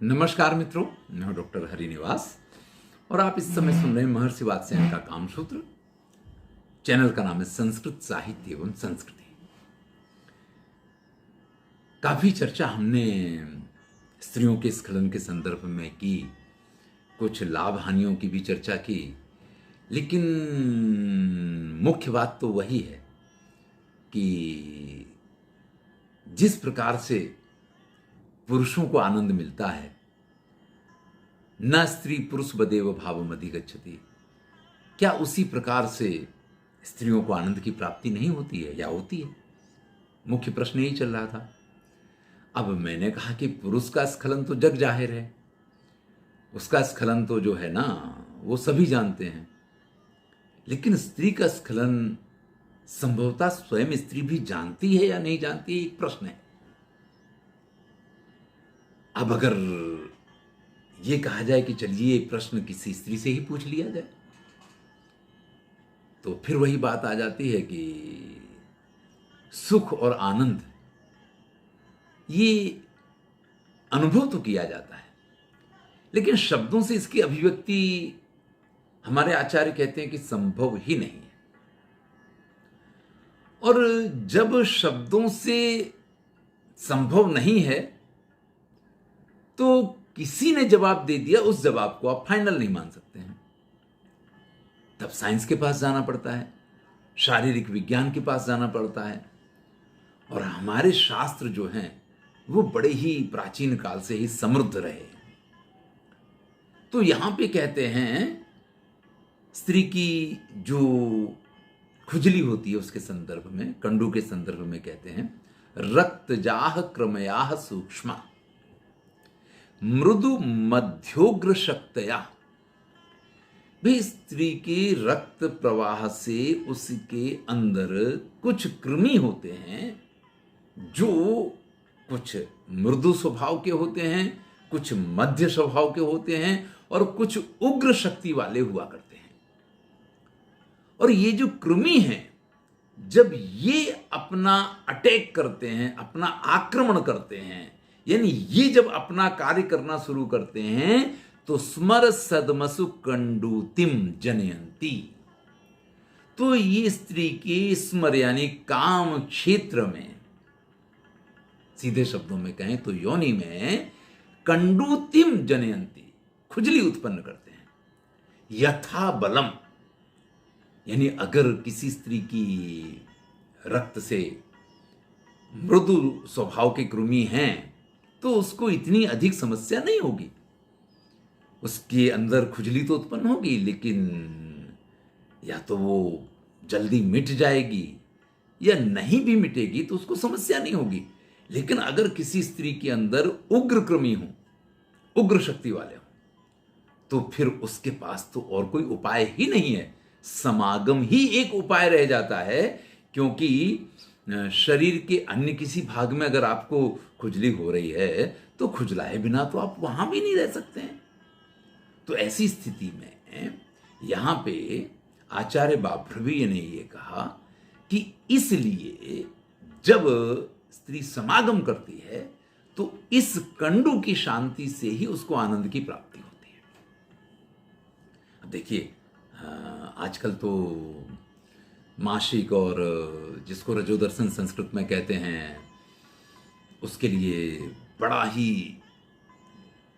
नमस्कार मित्रों, मैं हूं डॉक्टर हरिनिवास और आप इस समय सुन रहे हैं महर्षि वात्स्यायन का कामसूत्र। चैनल का नाम है संस्कृत साहित्य एवं संस्कृति। काफी चर्चा हमने स्त्रियों के स्खलन के संदर्भ में की, कुछ लाभ हानियों की भी चर्चा की, लेकिन मुख्य बात तो वही है कि जिस प्रकार से पुरुषों को आनंद मिलता है, न स्त्री पुरुष बदेव भावम अधिगच्छति, क्या उसी प्रकार से स्त्रियों को आनंद की प्राप्ति नहीं होती है या होती है? मुख्य प्रश्न यही चल रहा था। अब मैंने कहा कि पुरुष का स्खलन तो जग जाहिर है, उसका स्खलन तो जो है ना वो सभी जानते हैं, लेकिन स्त्री का स्खलन संभवतः स्वयं स्त्री भी जानती है या नहीं जानती है, एक प्रश्न है। अब अगर ये कहा जाए कि चलिए ये प्रश्न किसी स्त्री से ही पूछ लिया जाए, तो फिर वही बात आ जाती है कि सुख और आनंद ये अनुभव तो किया जाता है, लेकिन शब्दों से इसकी अभिव्यक्ति हमारे आचार्य कहते हैं कि संभव ही नहीं है। और जब शब्दों से संभव नहीं है तो किसी ने जवाब दे दिया, उस जवाब को आप फाइनल नहीं मान सकते हैं। तब साइंस के पास जाना पड़ता है, शारीरिक विज्ञान के पास जाना पड़ता है, और हमारे शास्त्र जो हैं वो बड़े ही प्राचीन काल से ही समृद्ध रहे। तो यहां पे कहते हैं स्त्री की जो खुजली होती है उसके संदर्भ में, कंडू के संदर्भ में कहते हैं रक्तजाह क्रमयाह सूक्ष्मा मृदु मध्योग्र शक्तया। भी स्त्री के रक्त प्रवाह से उसके अंदर कुछ कृमि होते हैं जो कुछ मृदु स्वभाव के होते हैं, कुछ मध्य स्वभाव के होते हैं और कुछ उग्र शक्ति वाले हुआ करते हैं। और ये जो कृमि हैं, जब ये अपना अटैक करते हैं, अपना आक्रमण करते हैं, यानी ये जब अपना कार्य करना शुरू करते हैं, तो स्मर सदमसु कंडूतिम जनयंती। तो ये स्त्री के स्मर यानी काम क्षेत्र में, सीधे शब्दों में कहें तो योनि में कंडूतिम जनयंती, खुजली उत्पन्न करते हैं। यथा बलम, यानी अगर किसी स्त्री की रक्त से मृदु स्वभाव के कृमि हैं तो उसको इतनी अधिक समस्या नहीं होगी, उसके अंदर खुजली तो उत्पन्न होगी, लेकिन या तो वो जल्दी मिट जाएगी या नहीं भी मिटेगी तो उसको समस्या नहीं होगी। लेकिन अगर किसी स्त्री के अंदर उग्र कृमि हो, उग्र शक्ति वाले हो, तो फिर उसके पास तो और कोई उपाय ही नहीं है, समागम ही एक उपाय रह जाता है। क्योंकि शरीर के अन्य किसी भाग में अगर आपको खुजली हो रही है तो खुजलाए बिना तो आप वहां भी नहीं रह सकते हैं। तो ऐसी स्थिति में यहां पे आचार्य बाभ्रवीय ने यह कहा कि इसलिए जब स्त्री समागम करती है तो इस कंडू की शांति से ही उसको आनंद की प्राप्ति होती है। अब देखिए, आजकल तो मासिक और जिसको रजोदर्शन संस्कृत में कहते हैं, उसके लिए बड़ा ही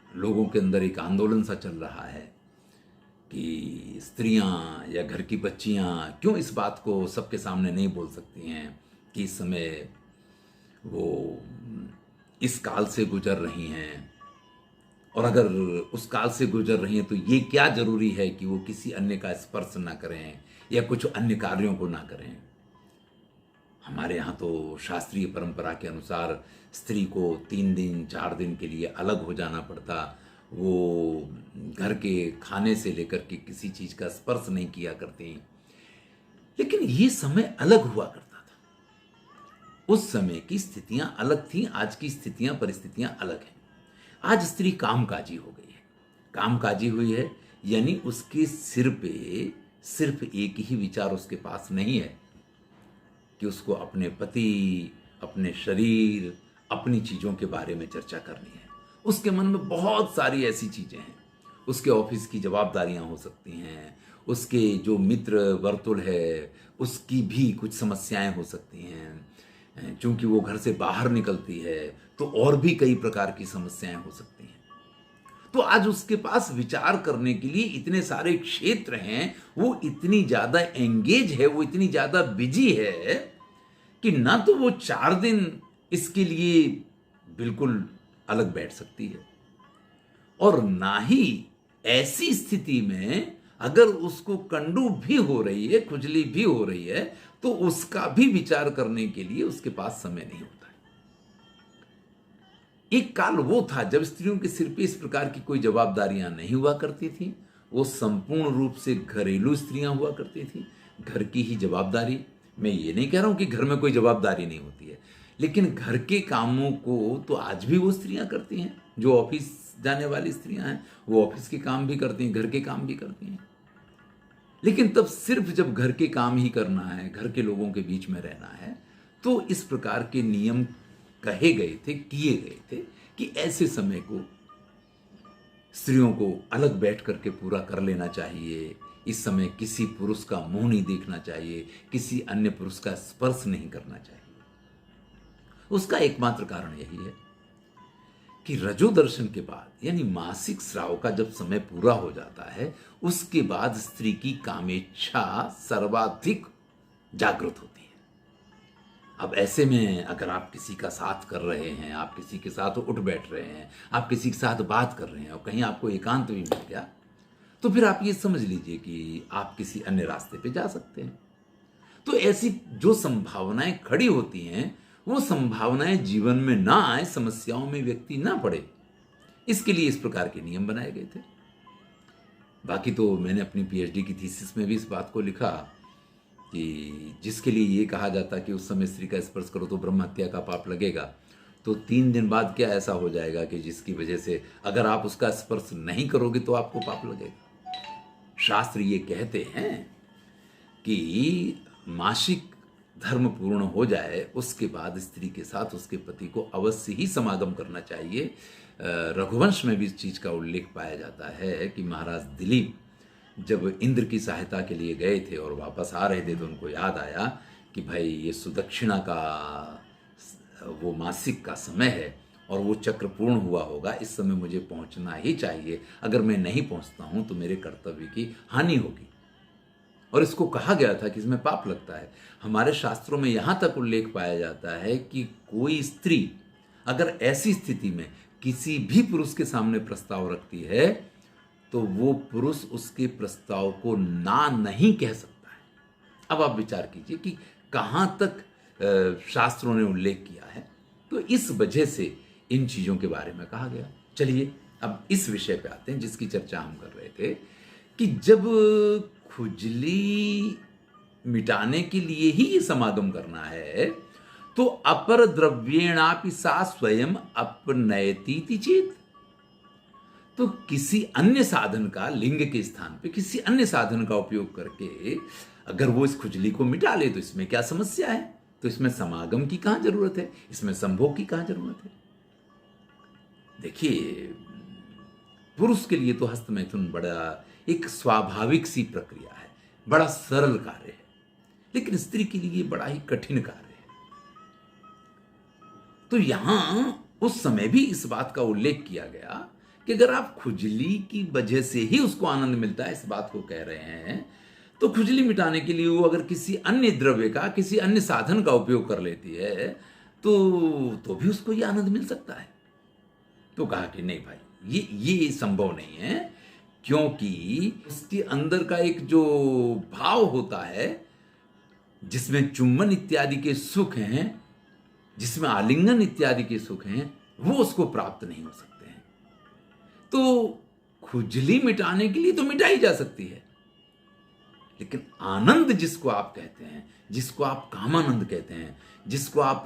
लोगों के अंदर एक आंदोलन सा चल रहा है कि स्त्रियां या घर की बच्चियां क्यों इस बात को सबके सामने नहीं बोल सकती हैं कि इस समय वो इस काल से गुजर रही हैं, और अगर उस काल से गुजर रही हैं तो ये क्या जरूरी है कि वो किसी अन्य का स्पर्श ना करें या कुछ अन्य कार्यों को ना करें। हमारे यहाँ तो शास्त्रीय परंपरा के अनुसार स्त्री को 3 दिन 4 दिन के लिए अलग हो जाना पड़ता, वो घर के खाने से लेकर के किसी चीज का स्पर्श नहीं किया करती। लेकिन ये समय अलग हुआ करता था, उस समय की स्थितियां अलग थीं, आज की स्थितियां परिस्थितियां अलग हैं। आज स्त्री कामकाजी हो गई है, कामकाजी हुई है, यानी उसके सिर पे सिर्फ एक ही विचार उसके पास नहीं है कि उसको अपने पति, अपने शरीर, अपनी चीजों के बारे में चर्चा करनी है। उसके मन में बहुत सारी ऐसी चीजें हैं। उसके ऑफिस की जवाबदारियां हो सकती हैं, उसके जो मित्र वर्तुल है उसकी भी कुछ समस्याएं हो सकती हैं, क्योंकि वो घर से बाहर निकलती है तो और भी कई प्रकार की समस्याएं हो सकती हैं। तो आज उसके पास विचार करने के लिए इतने सारे क्षेत्र हैं, वो इतनी ज्यादा एंगेज है, वो इतनी ज्यादा बिजी है कि ना तो वो 4 दिन इसके लिए बिल्कुल अलग बैठ सकती है, और ना ही ऐसी स्थिति में अगर उसको कंडू भी हो रही है, खुजली भी हो रही है, तो उसका भी विचार करने के लिए उसके पास समय नहीं होता है। एक काल वो था जब स्त्रियों के सिर पे इस प्रकार की कोई जवाबदारियां नहीं हुआ करती थी, वो संपूर्ण रूप से घरेलू स्त्रियां हुआ करती थी, घर की ही जवाबदारी। मैं ये नहीं कह रहा हूं कि घर में कोई जवाबदारी नहीं होती है, लेकिन घर के कामों को तो आज भी वो स्त्रियां करती हैं। जो ऑफिस जाने वाली स्त्रियां हैं वो ऑफिस के काम भी करती हैं, घर के काम भी करती हैं। लेकिन तब सिर्फ जब घर के काम ही करना है, घर के लोगों के बीच में रहना है, तो इस प्रकार के नियम कहे गए थे, किए गए थे कि ऐसे समय को स्त्रियों को अलग बैठ करके पूरा कर लेना चाहिए। इस समय किसी पुरुष का मुंह नहीं देखना चाहिए, किसी अन्य पुरुष का स्पर्श नहीं करना चाहिए। उसका एकमात्र कारण यही है कि रजोदर्शन के बाद यानी मासिक स्राव का जब समय पूरा हो जाता है, उसके बाद स्त्री की कामेच्छा सर्वाधिक जागृत होती है। अब ऐसे में अगर आप किसी का साथ कर रहे हैं, आप किसी के साथ उठ बैठ रहे हैं, आप किसी के साथ बात कर रहे हैं और कहीं आपको एकांत भी मिल गया, तो फिर आप ये समझ लीजिए कि आप किसी अन्य रास्ते पे जा सकते हैं। तो ऐसी जो संभावनाएं खड़ी होती हैं, वो संभावनाएं जीवन में ना आए, समस्याओं में व्यक्ति ना पड़े, इसके लिए इस प्रकार के नियम बनाए गए थे। बाकी तो मैंने अपनी पीएचडी की थीसिस में भी इस बात को लिखा कि जिसके लिए ये कहा जाता कि उस समय स्त्री का स्पर्श करो तो ब्रह्म हत्या का पाप लगेगा, तो 3 दिन बाद क्या ऐसा हो जाएगा कि जिसकी वजह से अगर आप उसका स्पर्श नहीं करोगे तो आपको पाप लगेगा। शास्त्र ये कहते हैं कि मासिक धर्म पूर्ण हो जाए उसके बाद स्त्री के साथ उसके पति को अवश्य ही समागम करना चाहिए। रघुवंश में भी इस चीज का उल्लेख पाया जाता है कि महाराज दिलीप जब इंद्र की सहायता के लिए गए थे और वापस आ रहे थे तो उनको याद आया कि भाई ये सुदक्षिणा का वो मासिक का समय है और वो चक्र पूर्ण हुआ होगा, इस समय मुझे पहुंचना ही चाहिए। अगर मैं नहीं पहुंचता हूं तो मेरे कर्तव्य की हानि होगी। और इसको कहा गया था कि इसमें पाप लगता है। हमारे शास्त्रों में यहां तक उल्लेख पाया जाता है कि कोई स्त्री अगर ऐसी स्थिति में किसी भी पुरुष के सामने प्रस्ताव रखती है तो वो पुरुष उसके प्रस्ताव को ना नहीं कह सकता है। अब आप विचार कीजिए कि कहां तक शास्त्रों ने उल्लेख किया है। तो इस वजह से इन चीजों के बारे में कहा गया। चलिए अब इस विषय पे आते हैं जिसकी चर्चा हम कर रहे थे कि जब खुजली मिटाने के लिए ही ये समागम करना है तो अपर द्रव्येणापि सा स्वयं अपनयतीति चेत, तो किसी अन्य साधन का, लिंग के स्थान पे किसी अन्य साधन का उपयोग करके अगर वो इस खुजली को मिटा ले तो इसमें क्या समस्या है? तो इसमें समागम की कहां जरूरत है, इसमें संभोग की कहां जरूरत है? देखिए पुरुष के लिए तो हस्तमैथुन बड़ा एक स्वाभाविक सी प्रक्रिया है, बड़ा सरल कार्य है, लेकिन स्त्री के लिए बड़ा ही कठिन कार्य है। तो यहां उस समय भी इस बात का उल्लेख किया गया कि अगर आप खुजली की वजह से ही उसको आनंद मिलता है, इस बात को कह रहे हैं, तो खुजली मिटाने के लिए वो अगर किसी अन्य द्रव्य का, किसी अन्य साधन का उपयोग कर लेती है तो भी उसको ये आनंद मिल सकता है। तो कहा कि नहीं भाई, ये संभव नहीं है, क्योंकि उसके अंदर का एक जो भाव होता है जिसमें चुम्बन इत्यादि के सुख हैं, जिसमें आलिंगन इत्यादि के सुख हैं, वो उसको प्राप्त नहीं हो सकते हैं। तो खुजली मिटाने के लिए तो मिटाई जा सकती है, लेकिन आनंद जिसको आप कहते हैं, जिसको आप कामानंद कहते हैं, जिसको आप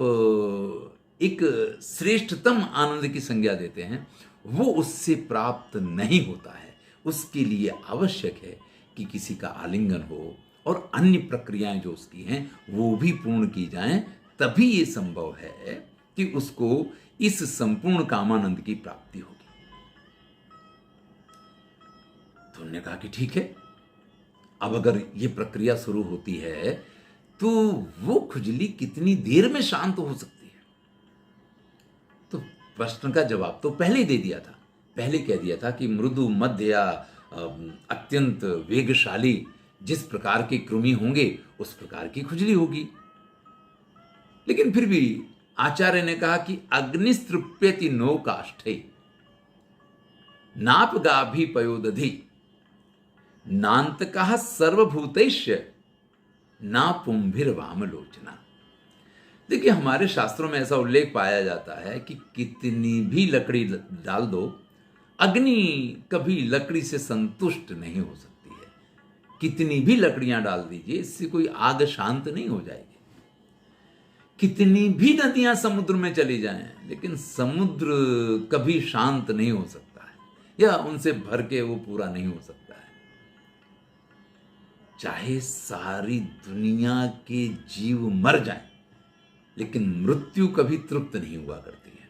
एक श्रेष्ठतम आनंद की संज्ञा देते हैं, वो उससे प्राप्त नहीं होता है। उसके लिए आवश्यक है कि किसी का आलिंगन हो और अन्य प्रक्रियाएं जो उसकी हैं वो भी पूर्ण की जाएं, तभी ये संभव है कि उसको इस संपूर्ण कामानंद की प्राप्ति होगी। तो उन्होंने कहा कि ठीक है, अब अगर ये प्रक्रिया शुरू होती है तो वो खुजली कितनी देर में शांत हो सकती है? तो प्रश्न का जवाब तो पहले ही दे दिया था। पहले कह दिया था कि मृदु, मध्य या अत्यंत वेगशाली जिस प्रकार के कृमि होंगे उस प्रकार की खुजली होगी। लेकिन फिर भी आचार्य ने कहा कि अग्निस्तृप्यति नो काष्ठे नाप गाभी पयोदधि नान्तकः सर्वभूतैश्य ना पुंभिर वामलोचना। देखिए, हमारे शास्त्रों में ऐसा उल्लेख पाया जाता है कि कितनी भी लकड़ी डाल दो, अग्नि कभी लकड़ी से संतुष्ट नहीं हो सकती है। कितनी भी लकड़ियां डाल दीजिए, इससे कोई आग शांत नहीं हो जाएगी। कितनी भी नदियां समुद्र में चली जाएं, लेकिन समुद्र कभी शांत नहीं हो सकता है, या उनसे भर के वो पूरा नहीं हो सकता है। चाहे सारी दुनिया के जीव मर जाएं, लेकिन मृत्यु कभी तृप्त नहीं हुआ करती है।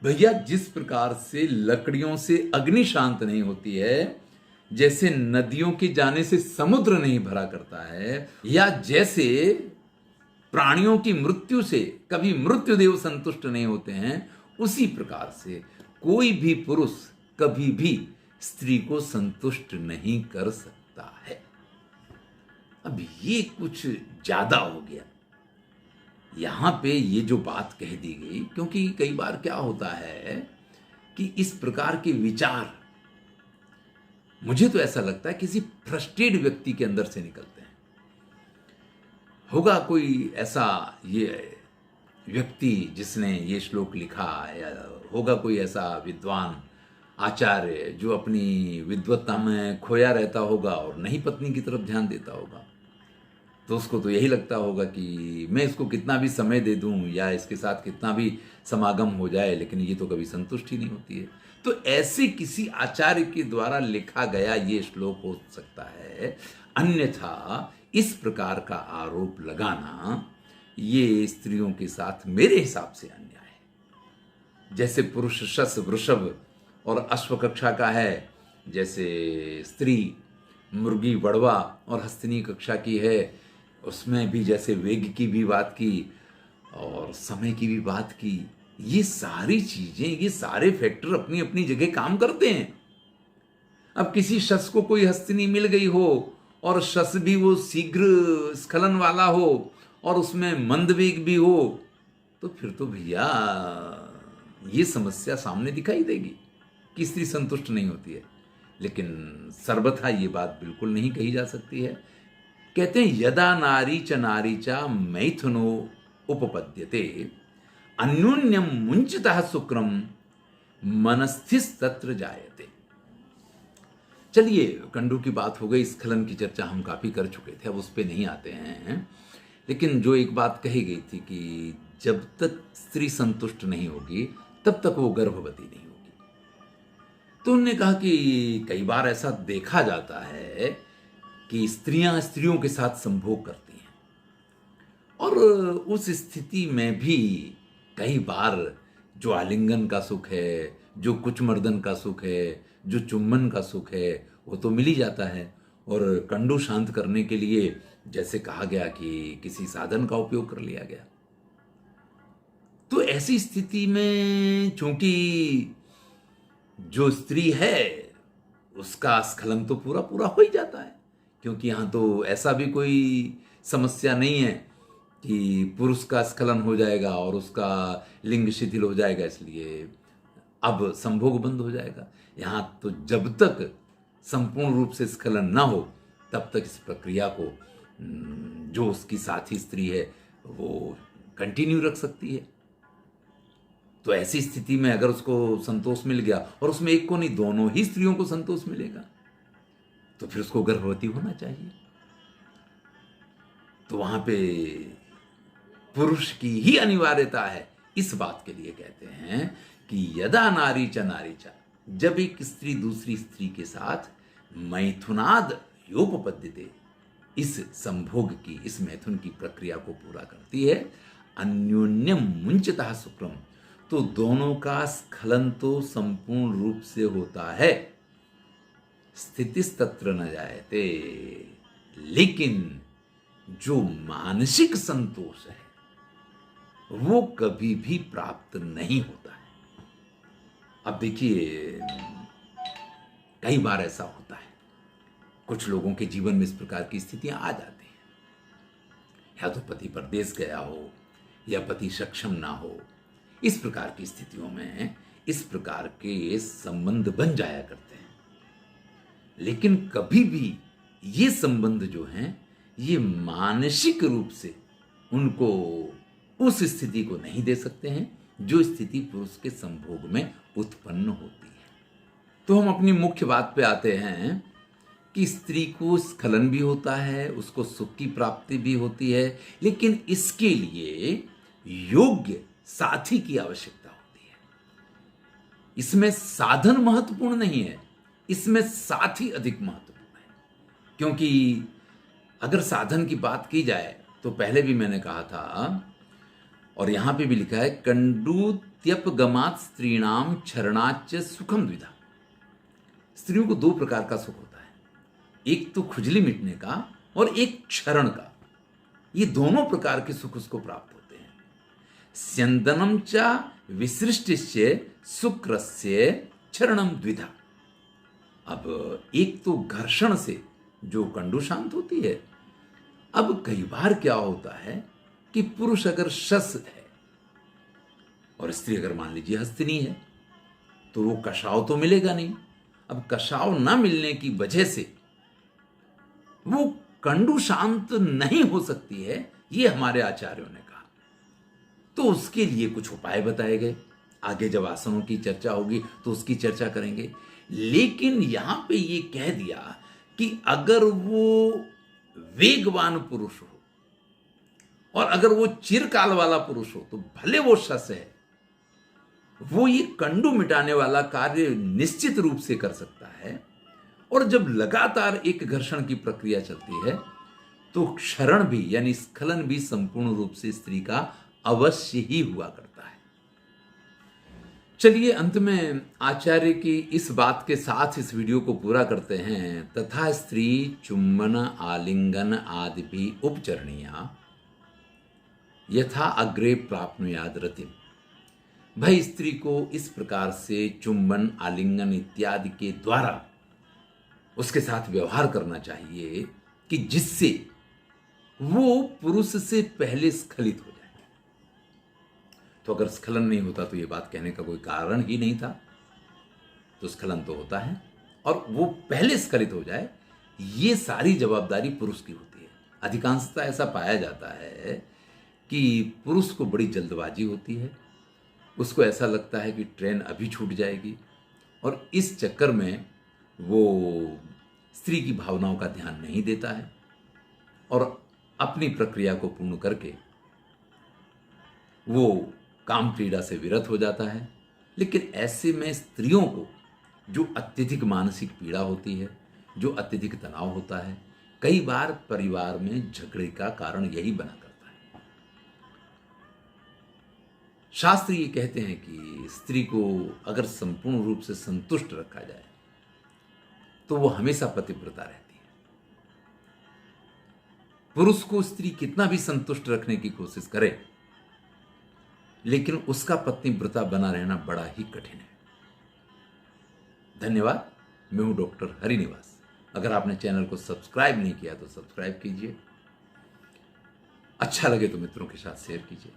भैया, जिस प्रकार से लकड़ियों से अग्नि शांत नहीं होती है, जैसे नदियों के जाने से समुद्र नहीं भरा करता है, या जैसे प्राणियों की मृत्यु से कभी मृत्युदेव संतुष्ट नहीं होते हैं, उसी प्रकार से कोई भी पुरुष कभी भी स्त्री को संतुष्ट नहीं कर सकता है। अब ये कुछ ज्यादा हो गया। यहां पे ये जो बात कह दी गई, क्योंकि कई बार क्या होता है कि इस प्रकार के विचार, मुझे तो ऐसा लगता है किसी फ्रस्ट्रेटेड व्यक्ति के अंदर से निकलते हैं। होगा कोई ऐसा ये व्यक्ति जिसने ये श्लोक लिखा, या होगा कोई ऐसा विद्वान आचार्य जो अपनी विद्वत्ता में खोया रहता होगा और नहीं पत्नी की तरफ ध्यान देता होगा। तो उसको तो यही लगता होगा कि मैं इसको कितना भी समय दे दूं या इसके साथ कितना भी समागम हो जाए, लेकिन ये तो कभी संतुष्ट ही नहीं होती है। तो ऐसे किसी आचार्य के द्वारा लिखा गया ये श्लोक हो सकता है, अन्यथा इस प्रकार का आरोप लगाना ये स्त्रियों के साथ मेरे हिसाब से अन्याय है। जैसे पुरुष शस, वृषभ और अश्व कक्षा का है, जैसे स्त्री मुर्गी, वड़वा और हस्तिनी कक्षा की है, उसमें भी जैसे वेग की भी बात की और समय की भी बात की। ये सारी चीजें, ये सारे फैक्टर अपनी अपनी जगह काम करते हैं। अब किसी शस को कोई हस्तिनी मिल गई हो और शस भी वो शीघ्र स्खलन वाला हो और उसमें मंद वेग भी हो, तो फिर तो भैया ये समस्या सामने दिखाई देगी कि स्त्री संतुष्ट नहीं होती है। लेकिन सर्वथा ये बात बिल्कुल नहीं कही जा सकती है। कहते हैं यदा नारी च मैथुनो उपपद्यते अन्योन्यम मुंचितः शुक्रम मनस्थिस्तत्र जायते। चलिए, कंडू की बात हो गई, स्खलन की चर्चा हम काफी कर चुके थे, अब उस पे नहीं आते हैं। लेकिन जो एक बात कही गई थी कि जब तक स्त्री संतुष्ट नहीं होगी तब तक वो गर्भवती नहीं होगी, तो उन्होंने कहा कि कई बार ऐसा देखा जाता है कि स्त्रियां स्त्रियों के साथ संभोग करती हैं, और उस स्थिति में भी कई बार जो आलिंगन का सुख है, जो कुचमर्दन का सुख है, जो चुम्बन का सुख है, वो तो मिल ही जाता है। और कंडू शांत करने के लिए जैसे कहा गया कि किसी साधन का उपयोग कर लिया गया। तो ऐसी स्थिति में चूंकि जो स्त्री है उसका स्खलन तो पूरा पूरा हो ही जाता है, क्योंकि यहां तो ऐसा भी कोई समस्या नहीं है कि पुरुष का स्खलन हो जाएगा और उसका लिंग शिथिल हो जाएगा, इसलिए अब संभोग बंद हो जाएगा। यहां तो जब तक संपूर्ण रूप से स्खलन ना हो तब तक इस प्रक्रिया को जो उसकी साथी स्त्री है वो कंटिन्यू रख सकती है। तो ऐसी स्थिति में अगर उसको संतोष मिल गया, और उसमें एक को नहीं दोनों ही स्त्रियों को संतोष मिलेगा, तो फिर उसको गर्भवती होना चाहिए। तो वहां पे पुरुष की ही अनिवार्यता है। इस बात के लिए कहते हैं कि यदा नारी च, जब एक स्त्री दूसरी स्त्री के साथ मैथुनाद योपपद्यते, इस संभोग की, इस मैथुन की प्रक्रिया को पूरा करती है, अन्योन्यम मुंचतः शुक्रम, तो दोनों का स्खलन तो संपूर्ण रूप से होता है, स्थितिस्तत्र न जायते, लेकिन जो मानसिक संतोष है वो कभी भी प्राप्त नहीं होता है। अब देखिए, कई बार ऐसा होता है, कुछ लोगों के जीवन में इस प्रकार की स्थितियां आ जाती हैं, या तो पति परदेश गया हो या पति सक्षम ना हो, इस प्रकार की स्थितियों में इस प्रकार के संबंध बन जाया करते हैं। लेकिन कभी भी ये संबंध जो हैं ये मानसिक रूप से उनको उस स्थिति को नहीं दे सकते हैं जो स्थिति पुरुष के संभोग में उत्पन्न होती है। तो हम अपनी मुख्य बात पे आते हैं कि स्त्री को स्खलन भी होता है, उसको सुख की प्राप्ति भी होती है, लेकिन इसके लिए योग्य साथी की आवश्यकता होती है। इसमें साधन महत्वपूर्ण नहीं है, इसमें साथी अधिक महत्वपूर्ण है। क्योंकि अगर साधन की बात की जाए तो पहले भी मैंने कहा था, और यहां पे भी लिखा है, कंडूत्यपगमात् स्त्रीणाम क्षरणाच्च सुखम द्विधा। स्त्रियों को दो प्रकार का सुख होता है, एक तो खुजली मिटने का और एक क्षरण का। ये दोनों प्रकार के सुख उसको प्राप्त होते हैं। स्यंदनम च विसृष्टिश्च शुक्रस्य क्षरणम द्विधा। अब एक तो घर्षण से जो कंडू शांत होती है। अब कई बार क्या होता है कि पुरुष अगर शस है और स्त्री अगर मान लीजिए हस्तिनी है, तो वो कषाव तो मिलेगा नहीं। अब कषाव ना मिलने की वजह से वो कंडू शांत नहीं हो सकती है, ये हमारे आचार्यों ने कहा। तो उसके लिए कुछ उपाय बताए गए। आगे जब आसनों की चर्चा होगी तो उसकी चर्चा करेंगे। लेकिन यहां पे ये कह दिया कि अगर वो वेगवान पुरुष हो और अगर वो चिरकाल वाला पुरुष हो, तो भले वो शस है, वो ये कंडू मिटाने वाला कार्य निश्चित रूप से कर सकता है। और जब लगातार एक घर्षण की प्रक्रिया चलती है तो क्षरण भी यानी स्खलन भी संपूर्ण रूप से स्त्री का अवश्य ही हुआ करता है। चलिए, अंत में आचार्य की इस बात के साथ इस वीडियो को पूरा करते हैं। तथा स्त्री चुम्बन आलिंगन आदि भी उपचरणीया यथा अग्रे प्राप्नुयाद रतिम। भाई, स्त्री को इस प्रकार से चुंबन आलिंगन इत्यादि के द्वारा उसके साथ व्यवहार करना चाहिए कि जिससे वो पुरुष से पहले स्खलित हो जाए। तो अगर स्खलन नहीं होता तो ये बात कहने का कोई कारण ही नहीं था। तो स्खलन तो होता है और वो पहले स्खलित हो जाए, ये सारी जवाबदारी पुरुष की होती है। अधिकांशतः ऐसा पाया जाता है कि पुरुष को बड़ी जल्दबाजी होती है, उसको ऐसा लगता है कि ट्रेन अभी छूट जाएगी, और इस चक्कर में वो स्त्री की भावनाओं का ध्यान नहीं देता है और अपनी प्रक्रिया को पूर्ण करके वो काम क्रीड़ा से विरत हो जाता है। लेकिन ऐसे में स्त्रियों को जो अत्यधिक मानसिक पीड़ा होती है, जो अत्यधिक तनाव होता है, कई बार परिवार में झगड़े का कारण यही बना करता है। शास्त्र ये कहते हैं कि स्त्री को अगर संपूर्ण रूप से संतुष्ट रखा जाए तो वो हमेशा पतिव्रता रहती है। पुरुष को स्त्री कितना भी संतुष्ट रखने की कोशिश करे, लेकिन उसका पत्नीव्रता बना रहना बड़ा ही कठिन है। धन्यवाद। मैं हूं डॉक्टर हरिनिवास। अगर आपने चैनल को सब्सक्राइब नहीं किया तो सब्सक्राइब कीजिए। अच्छा लगे तो मित्रों के साथ शेयर कीजिए।